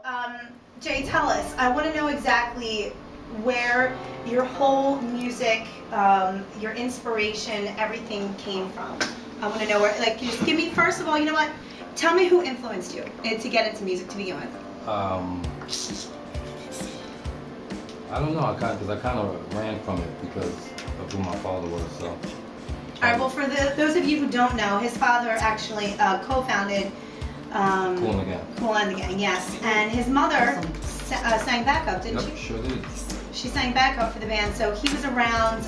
um, Jay, tell us. I want to know exactly where your whole music, your inspiration, everything came from. I want to know where, like, just give me, first of all, you know what? Tell me who influenced you to get into music to begin with. I don't know. Because I kind of ran from it because of who my father was. So. All right. Well, for those of you who don't know, his father actually co-founded Cool and the Gang. Cool and the Gang, yes. And his mother sang backup, didn't Yep, she? sure did. She sang backup for the band, so he was around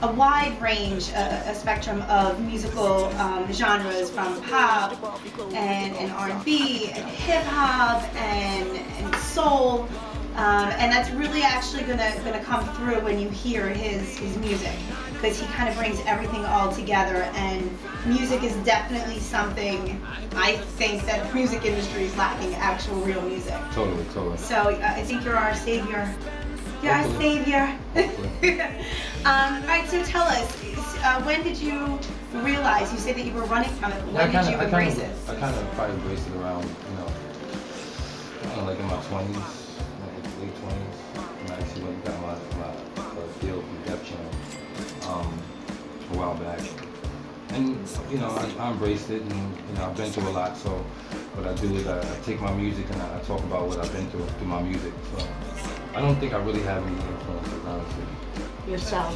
a wide range, a spectrum of musical genres, from pop and R&B and hip hop and soul, and that's really actually gonna come through when you hear his music, because he kind of brings everything all together. And music is definitely something I think that the music industry is lacking, actual real music. Totally. So I think you're our savior. You're our savior. All right, so tell us, when did you realize, you said that you were running from it, when did you embrace it? I kind of probably embraced it around, like in my 20s, like late 20s. And I actually went and got my deal from Def Channel a while back. And, I embraced it, and, I've been through a lot, so what I do is I take my music and I talk about what I've been through my music. So I don't think I really have any influences, honestly. Yourself.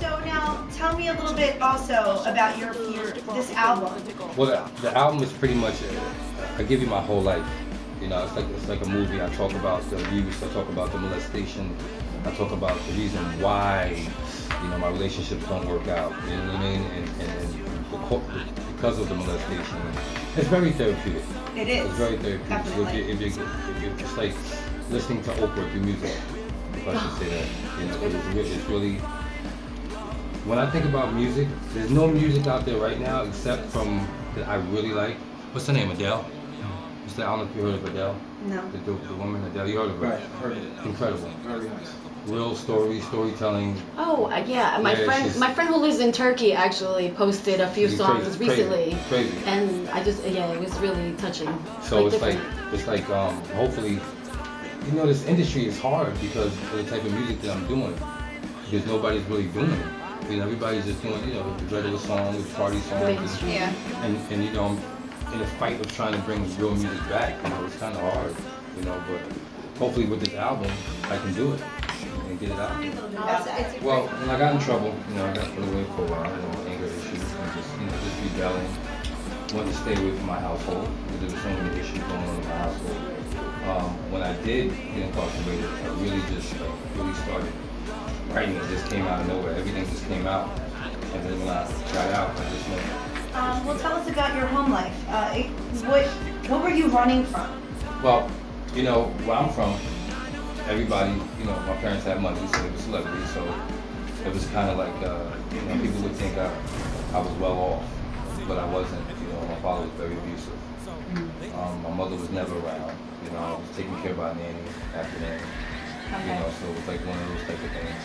So now, tell me a little bit also about your this album. Well, the album is pretty much, I give you my whole life. It's like a movie. I talk about the abuse, I talk about the molestation, I talk about the reason why, my relationships don't work out. You know what I mean? And because of the molestation, it's very therapeutic. It is. It's very therapeutic. Definitely. So if you're just like listening to Oprah through music, if I should say that. It's really. When I think about music, there's no music out there right now except from that I really like. What's her name? Adele. I don't know if you heard of Adele. No. The woman Adele. You heard of her? Right, heard of it. Incredible. Very nice. Real storytelling. Oh, yeah. My friend who lives in Turkey actually posted a few songs recently. Crazy. And it was really touching. So it's like hopefully, this industry is hard because of the type of music that I'm doing. Because nobody's really doing it. Everybody's just doing, the regular songs, party songs. Yeah. And I'm in a fight of trying to bring real music back. It's kind of hard, but hopefully with this album, I can do it and get it out. Well, when I got in trouble, I got put away for a while, anger issues and just rebelling. Wanted to stay away from my household because there were so many issues going on in my household. When I did get incarcerated, I really started writing. It just came out of nowhere. Everything just came out. And then when I got out, I just went. Well, tell us about your home life. What were you running from? Well, where I'm from, everybody, my parents had money, so they were celebrities, so it was kind of like, people would think I was well off, but I wasn't. My father was very abusive. My mother was never around. I was taken care of by a nanny after nanny. So it was like one of those type of things.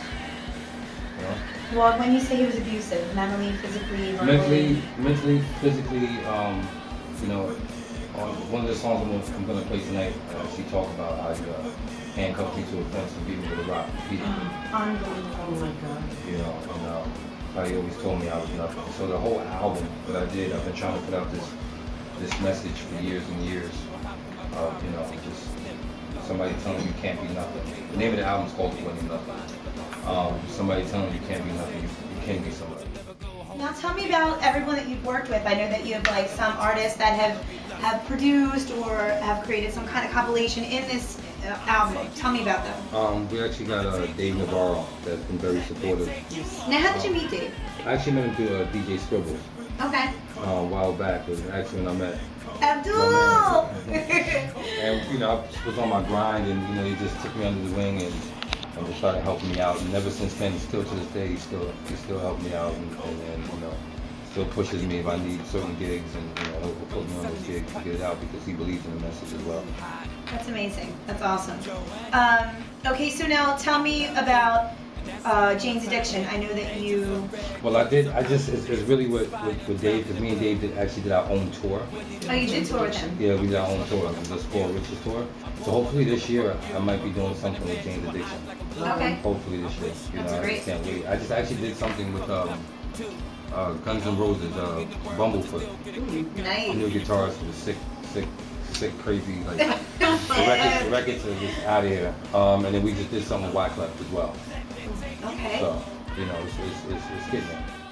Well, when you say he was abusive, mentally, physically, verbally? Mentally, physically, on one of the songs I'm going to play tonight, she talked about how he handcuffed me to a fence and beat me with a rock. Unbelievable. Oh my God. And how he always told me I was nothing. So the whole album that I did, I've been trying to put out this message for years and years of, just somebody telling you can't be nothing. The name of the album is called It Wasn't Nothing. Somebody telling you can't be nothing, you can be somebody. Now tell me about everyone that you've worked with. I know that you have some artists that have produced or have created some kind of compilation in this album. Tell me about them. We actually got Dave Navarro that's been very supportive. Now how did you meet Dave? I actually met him through DJ Scribbles. Okay. A while back. It was actually when I met Abdul! And I was on my grind, and he just took me under the wing and just started helping me out. And ever since then, still to this day, he still helped me out, and still pushes me if I need certain gigs, and he'll put me on those gigs to get it out because he believes in the message as well. That's amazing. That's awesome. Okay, so now tell me about Jane's Addiction. I know that you. Well, it's really with Dave, because me and Dave actually did our own tour. Oh, you did tour with him? Yeah, we did our own tour, the Spoil Riches tour. So hopefully this year I might be doing something with Jane's Addiction. Okay. Hopefully this year. That's great. I just can't wait. I just actually did something with Guns N' Roses, Bumblefoot. Nice. A new guitarist who was sick, crazy, like the records are just out of here. And then we just did something with Wyclef as well. Okay. So, it's getting there.